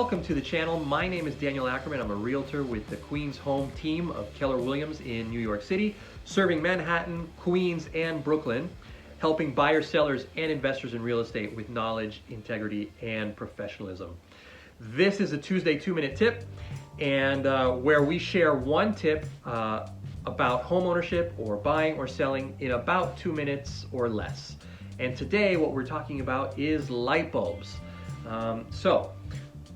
Welcome to the channel. My name is Daniel Ackerman. I'm a realtor with the Queens Home team of Keller Williams in New York City, serving Manhattan, Queens, and Brooklyn, helping buyers, sellers, and investors in real estate with knowledge, integrity, and professionalism. This is a Tuesday 2-minute tip, and where we share one tip about home ownership or buying or selling in about 2 minutes or less. And today what we're talking about is light bulbs. So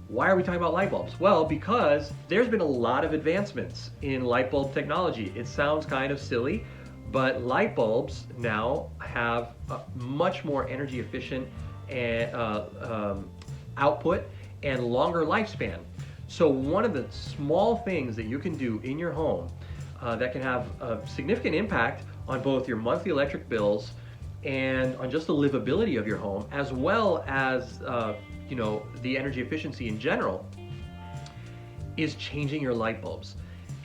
why are we talking about light bulbs? Well, because there's been a lot of advancements in light bulb technology. It sounds kind of silly, but light bulbs now have a much more energy efficient output and longer lifespan. So one of the small things that you can do in your home that can have a significant impact on both your monthly electric bills and on just the livability of your home, as well as the energy efficiency in general, is changing your light bulbs.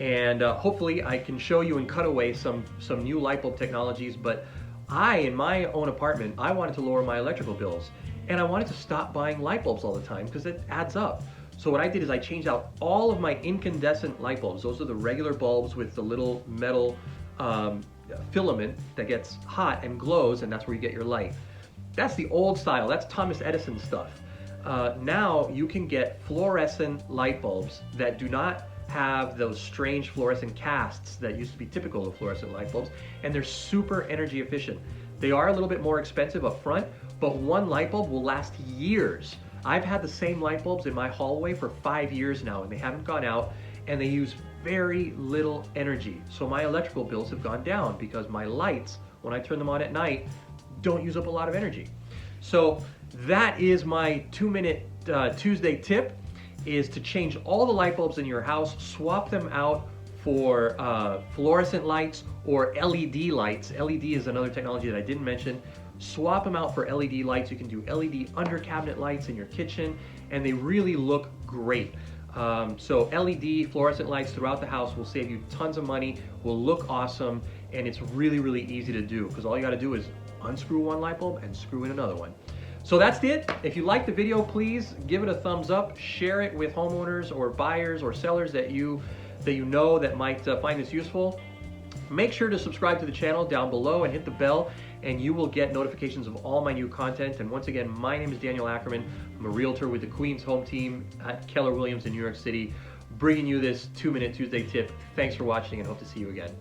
And hopefully I can show you and cut away some new light bulb technologies. But in my own apartment, I wanted to lower my electrical bills, and I wanted to stop buying light bulbs all the time because it adds up. So what I did is I changed out all of my incandescent light bulbs. Those are the regular bulbs with the little metal filament that gets hot and glows, and that's where you get your light. That's the old style. That's Thomas Edison stuff. Now you can get fluorescent light bulbs that do not have those strange fluorescent casts that used to be typical of fluorescent light bulbs, and they're super energy efficient. They are a little bit more expensive up front, but one light bulb will last years. I've had the same light bulbs in my hallway for 5 years now, and they haven't gone out, and they use very little energy. So my electrical bills have gone down because my lights, when I turn them on at night, don't use up a lot of energy. So that is my 2-minute Tuesday tip, is to change all the light bulbs in your house, swap them out for fluorescent lights or LED lights. LED is another technology that I didn't mention. Swap them out for LED lights. You can do LED under cabinet lights in your kitchen, and they really look great. So LED fluorescent lights throughout the house will save you tons of money, will look awesome, and it's really, really easy to do because all you got to do is unscrew one light bulb and screw in another one. So that's it. If you liked the video, please give it a thumbs up, share it with homeowners or buyers or sellers that you know that might find this useful. Make sure to subscribe to the channel down below and hit the bell, and you will get notifications of all my new content. And once again, my name is Daniel Ackerman. I'm a realtor with the Queens Home team at Keller Williams in New York City, bringing you this 2-minute Tuesday tip. Thanks for watching, and hope to see you again.